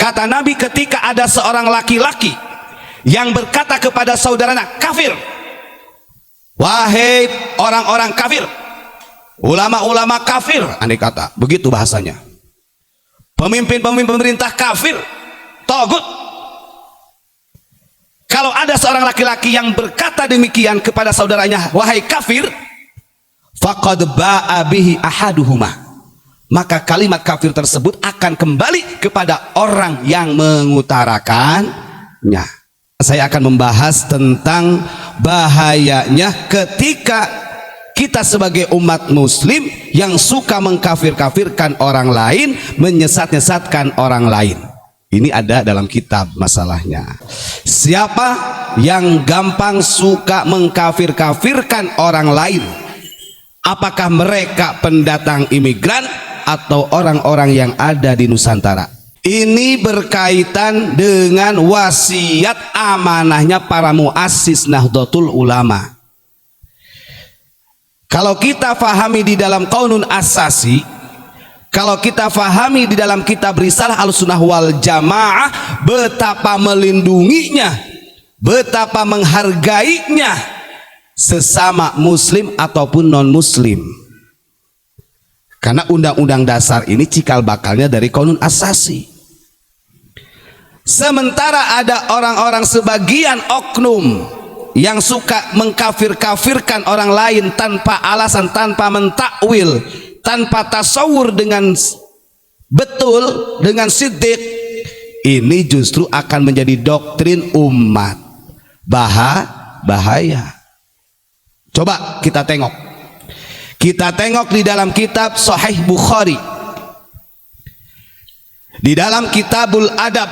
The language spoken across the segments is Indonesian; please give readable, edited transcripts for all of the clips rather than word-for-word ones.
Kata Nabi, ketika ada seorang laki-laki yang berkata kepada saudaranya kafir, wahai orang-orang kafir, ulama-ulama kafir, andai kata begitu bahasanya, pemimpin-pemimpin pemerintah kafir, togut. Kalau ada seorang laki-laki yang berkata demikian kepada saudaranya, wahai kafir, faqad ba'a bihi ahaduhuma, maka kalimat kafir tersebut akan kembali kepada orang yang mengutarakannya. Saya akan membahas tentang bahayanya ketika kita sebagai umat muslim yang suka mengkafir-kafirkan orang lain, menyesat-nyesatkan orang lain. Ini ada dalam kitab masalahnya. Siapa yang gampang suka mengkafir-kafirkan orang lain? Apakah mereka pendatang imigran atau orang-orang yang ada di Nusantara? Ini berkaitan dengan wasiat amanahnya para muassis Nahdlatul Ulama. Kalau kita fahami di dalam Qaunun Asasi, kalau kita fahami di dalam kitab Risalah Ahlussunnah wal Jamaah, betapa melindunginya, betapa menghargainya sesama muslim ataupun non muslim. Karena undang-undang dasar ini cikal bakalnya dari Qaunun Asasi. Sementara ada orang-orang sebagian oknum yang suka mengkafir-kafirkan orang lain tanpa alasan, tanpa mentakwil, tanpa tasawur dengan betul, dengan siddiq, ini justru akan menjadi doktrin umat. Bahaya. Coba kita tengok. Kita tengok di dalam kitab Sahih Bukhari, di dalam Kitabul Adab,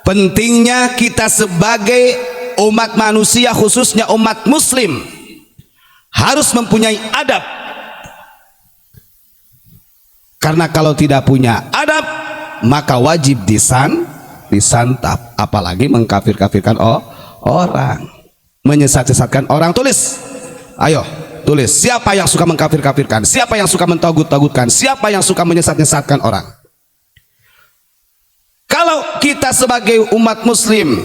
pentingnya kita sebagai umat manusia, khususnya umat muslim, harus mempunyai adab. Karena kalau tidak punya adab, maka wajib disantap. Apalagi mengkafir-kafirkan orang, menyesat-sesatkan orang. Tulis, ayo tulis, siapa yang suka mengkafir-kafirkan, siapa yang suka mentogut-togutkan, siapa yang suka menyesat-nyesatkan orang. Kalau kita sebagai umat muslim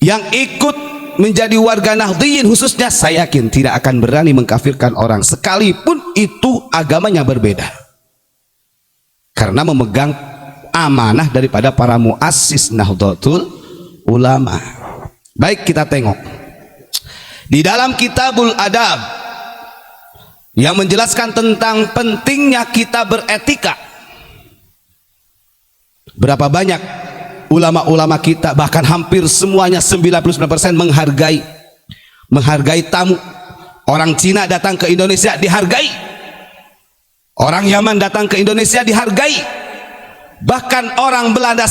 yang ikut menjadi warga Nahdliyin khususnya, saya yakin tidak akan berani mengkafirkan orang sekalipun itu agamanya berbeda, karena memegang amanah daripada para muassis Nahdlatul Ulama. Baik, kita tengok di dalam Kitabul Adab yang menjelaskan tentang pentingnya kita beretika. Berapa banyak ulama-ulama kita, bahkan hampir semuanya 99% menghargai tamu. Orang Cina datang ke Indonesia dihargai, orang Yaman datang ke Indonesia dihargai, bahkan orang Belanda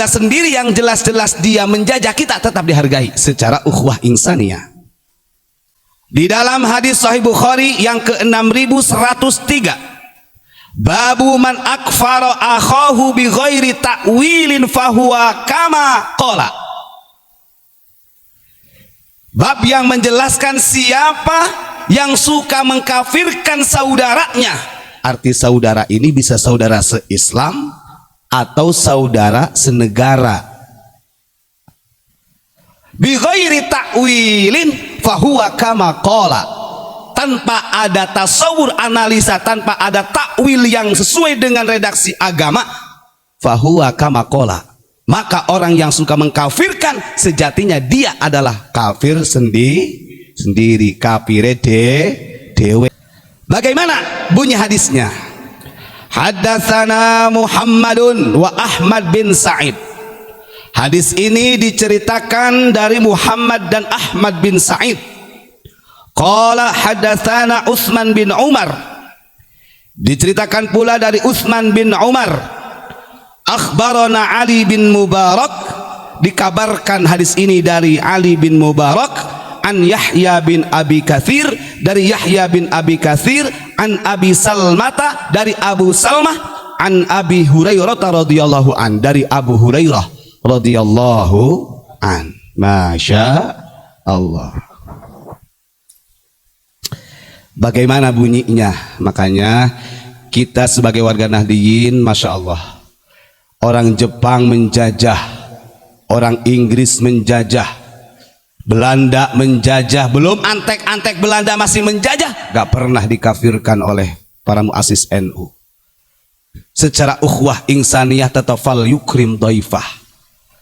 sendiri yang jelas-jelas dia menjajah kita tetap dihargai secara ukhuwah insaniyah. Di dalam hadis Sahih Bukhari yang ke-6103, babu man akfara akhahu bi ghairi ta'wilin fahuwa kama qala. Bab yang menjelaskan siapa yang suka mengkafirkan saudaranya. Arti saudara ini bisa saudara se-Islam atau saudara senegara. Bi ghairi ta'wilin fahuwa kama qala. Tanpa ada tasawur, analisa, tanpa ada takwil yang sesuai dengan redaksi agama, fahuwa kama qala, maka orang yang suka mengkafirkan sejatinya dia adalah kafir sendiri, kafire dewe. Bagaimana bunyi hadisnya? Haddatsana Muhammadun wa Ahmad bin Sa'id. Hadis ini diceritakan dari Muhammad dan Ahmad bin Sa'id. Qala haddatsana Utsman bin Umar. Diceritakan pula dari Utsman bin Umar. Akhbarana Ali bin Mubarak. Dikabarkan hadis ini dari Ali bin Mubarak, an Yahya bin Abi Katsir, dari Yahya bin Abi Katsir, an Abi Salmata, dari Abu Salmah, an Abi Hurairah radhiyallahu an, dari Abu Hurairah radhiyallahu an. Masya Allah. Bagaimana bunyinya? Makanya kita sebagai warga Nahdliyin, Masya Allah, orang Jepang menjajah, orang Inggris menjajah, Belanda menjajah, belum antek-antek Belanda masih menjajah, gak pernah dikafirkan oleh para muassis NU. Secara ukhuwah insaniyah tatafal yukrim dhaifah,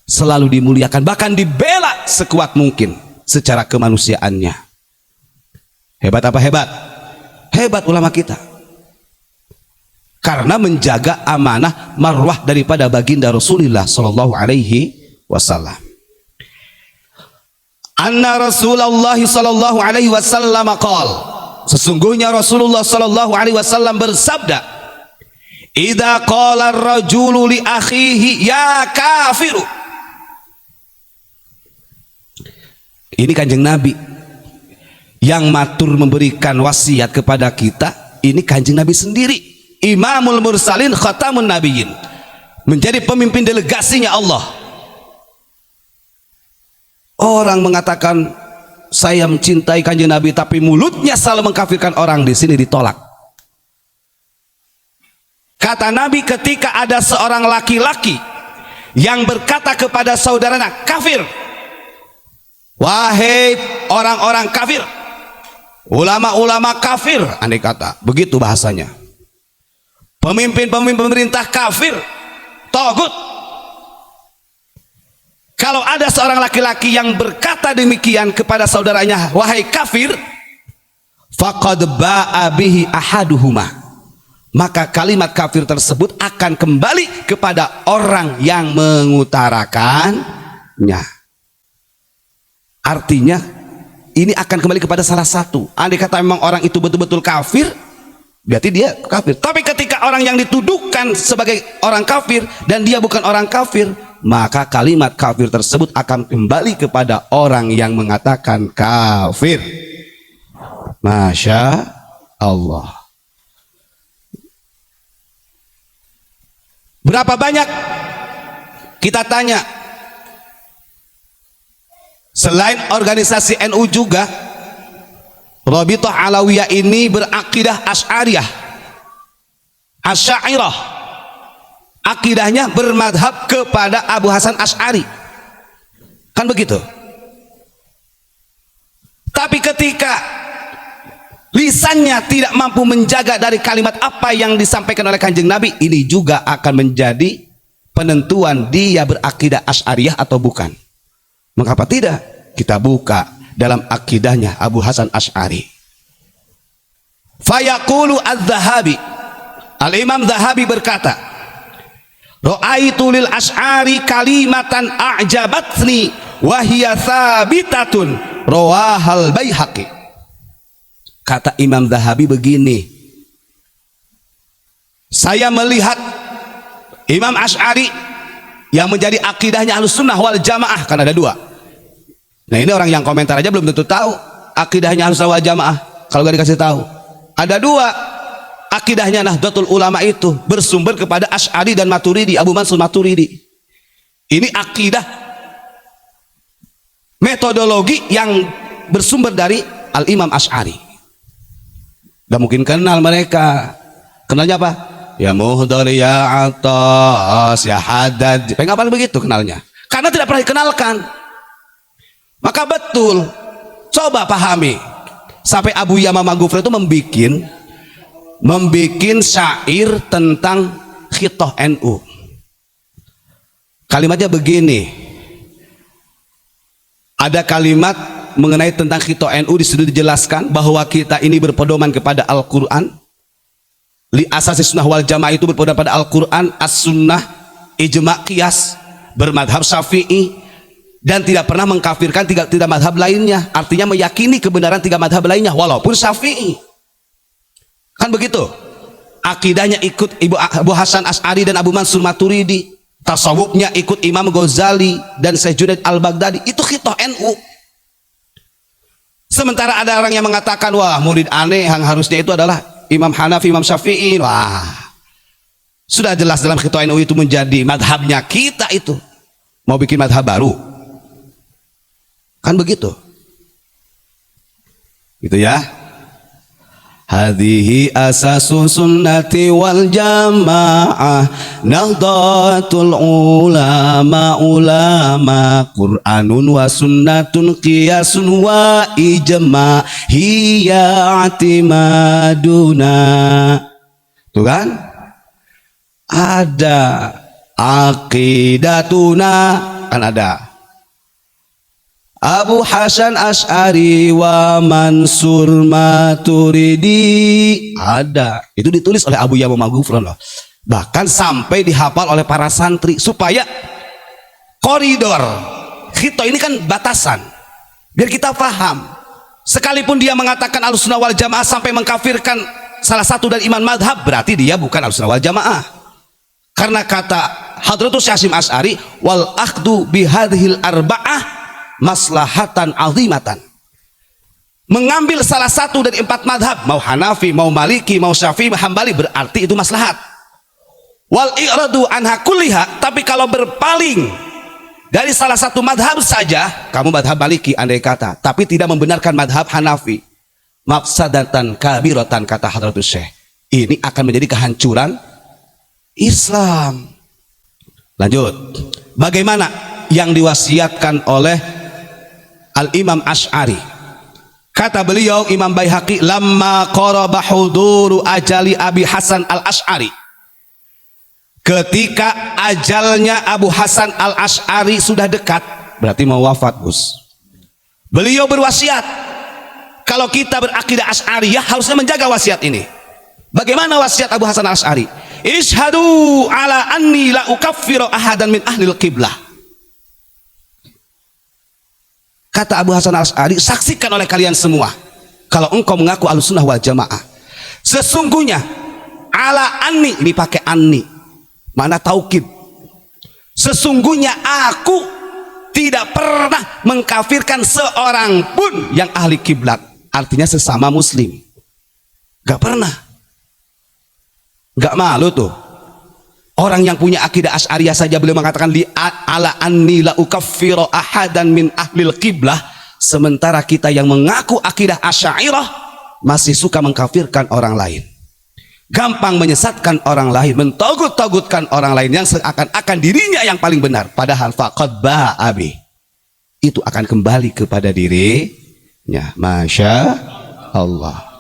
selalu dimuliakan, bahkan dibela sekuat mungkin secara kemanusiaannya. Hebat apa hebat? Hebat ulama kita, karena menjaga amanah marwah daripada baginda Rasulullah sallallahu alaihi wasallam. Anna Rasulullah sallallahu alaihi wasallam qala, sesungguhnya Rasulullah sallallahu alaihi wasallam bersabda, idza qala ar-rajulu li akhihi ya kafiru. Ini Kanjeng Nabi yang matur memberikan wasiat kepada kita. Ini Kanjeng Nabi sendiri, Imamul Mursalin Khatamun Nabiyyin, menjadi pemimpin delegasinya Allah. Orang mengatakan saya mencintai Kanjeng Nabi, tapi mulutnya selalu mengkafirkan orang, di sini ditolak. Kata Nabi, ketika ada seorang laki-laki yang berkata kepada saudaranya kafir, wahai orang-orang kafir, ulama-ulama kafir, andai kata begitu bahasanya, pemimpin-pemimpin pemerintah kafir, togut. Kalau ada seorang laki-laki yang berkata demikian kepada saudaranya, wahai kafir, faqad ba'a bihi ahaduhuma, maka kalimat kafir tersebut akan kembali kepada orang yang mengutarakannya. Artinya ini akan kembali kepada salah satu. Andai kata memang orang itu betul-betul kafir, berarti dia kafir. Tapi ketika orang yang dituduhkan sebagai orang kafir dan dia bukan orang kafir, maka kalimat kafir tersebut akan kembali kepada orang yang mengatakan kafir. Masya Allah. Berapa banyak kita tanya, selain organisasi NU juga, Rabithah Alawiyah ini berakidah Asy'ariyah, Asy'ariyah. Akidahnya bermadhab kepada Abu Hasan Asy'ari, kan begitu. Tapi ketika lisannya tidak mampu menjaga dari kalimat apa yang disampaikan oleh Kanjeng Nabi, ini juga akan menjadi penentuan dia berakidah Asy'ariyah atau bukan. Mengapa tidak kita buka dalam akidahnya Abu Hasan Asy'ari. Fayaqulu adz-Dzahabi, Al-Imam Dzahabi berkata, ra'aitu lil Asy'ari kalimatan a'jabatni wa hiya tsabitatun rawahal Baihaqi. Kata Imam Dzahabi begini, saya melihat Imam Asy'ari yang menjadi akidahnya Ahlussunnah wal Jamaah, kan ada dua. Nah ini orang yang komentar aja belum tentu tahu akidahnya Ahlussunnah wal Jamaah kalau gak dikasih tahu. Ada dua. Akidahnya Nahdlatul Ulama itu bersumber kepada Asy'ari dan Maturidi, Abu Mansur Maturidi. Ini akidah metodologi yang bersumber dari Al-Imam Asy'ari. Gak mungkin kenal mereka. Kenalnya apa? Ya Muhdhar, ya Atas, ya Haddad. Pengen begitu kenalnya? Karena tidak pernah dikenalkan. Maka betul, coba pahami. Sampai Abu Yamamah Ghufri itu membikin syair tentang khithah NU. Kalimatnya begini, ada kalimat mengenai tentang khithah NU, di situ dijelaskan bahwa kita ini berpedoman kepada Al-Quran, li asasi sunnah wal jamaah itu berpedoman pada Al-Quran, as-sunnah, ijma' qiyas, bermadhab syafi'i, dan tidak pernah mengkafirkan tiga madhab lainnya. Artinya meyakini kebenaran tiga madhab lainnya walaupun syafi'i. Kan begitu. Akidahnya ikut Abu Hasan Asy'ari dan Abu Mansur Maturidi. Tasawufnya ikut Imam Ghazali dan Syekh Junaid Al-Baghdadi. Itu khithah NU. Sementara ada orang yang mengatakan, wah murid aneh yang harusnya itu adalah Imam Hanafi, Imam Syafi'i. Wah, sudah jelas dalam khithah NU itu menjadi madhabnya kita itu. Mau bikin madhab baru. Kan begitu. Gitu ya. Hadhihi asasu sunnati wal jamaah, nahdlatul ulama ulama, Qur'anun wa sunnatun qiyasun wa ijma, hiya i'timaduna. Tuh kan? Ada aqidatuna, kan ada Abu Hasan Asy'ari wa Mansur Maturidi, ada. Itu ditulis oleh Abu Ya'mur Maghfurun loh. Bahkan sampai dihafal oleh para santri supaya koridor khito ini kan batasan, biar kita paham. Sekalipun dia mengatakan Ahlussunnah wal Jamaah sampai mengkafirkan salah satu dari imam madhab, berarti dia bukan Ahlussunnah wal Jamaah. Karena kata Hadratus Hasyim Asy'ari, wal akhdu bihadhil arba'ah maslahatan azimatan. Mengambil salah satu dari 4 madhab, mau Hanafi, mau Maliki, mau Syafi'i, mau Hambali, berarti itu maslahat. Wal i'radu anha kulliha, tapi kalau berpaling dari salah satu madhab saja, kamu madhab Maliki andai kata, tapi tidak membenarkan madhab Hanafi, mafsadatan kabiratan, kata Hadratus Syekh, ini akan menjadi kehancuran Islam. Lanjut, bagaimana yang diwasiatkan oleh Al-Imam Asy'ari? Kata beliau Imam Baihaqi, lamma qaraba huduru ajali Abi Hasan Al-Asy'ari, ketika ajalnya Abu Hasan Al-Asy'ari sudah dekat, berarti mau wafat, Bos. Beliau berwasiat, kalau kita berakidah Asy'ariyah harusnya menjaga wasiat ini. Bagaimana wasiat Abu Hasan Al-Asy'ari? Ishhadu ala anni la ukaffiru ahadan min ahlil qiblah. Kata Abu Hasan Al-Asy'ari, saksikan oleh kalian semua, kalau engkau mengaku Ahlussunnah wal Jamaah, sesungguhnya ala anni, ini pakai anni, mana taukid, sesungguhnya aku tidak pernah mengkafirkan seorang pun yang ahli kiblat, artinya sesama muslim. Gak pernah. Gak malu tuh orang yang punya akidah Asy'ariyah saja beliau mengatakan li ala anni la ukaffiru ahadan min ahlil qiblah, sementara kita yang mengaku akidah Asy'ariyah masih suka mengkafirkan orang lain, gampang menyesatkan orang lain, mentogut-togutkan orang lain yang seakan-akan dirinya yang paling benar, padahal faqad ba'abi, itu akan kembali kepada dirinya. Masya Allah.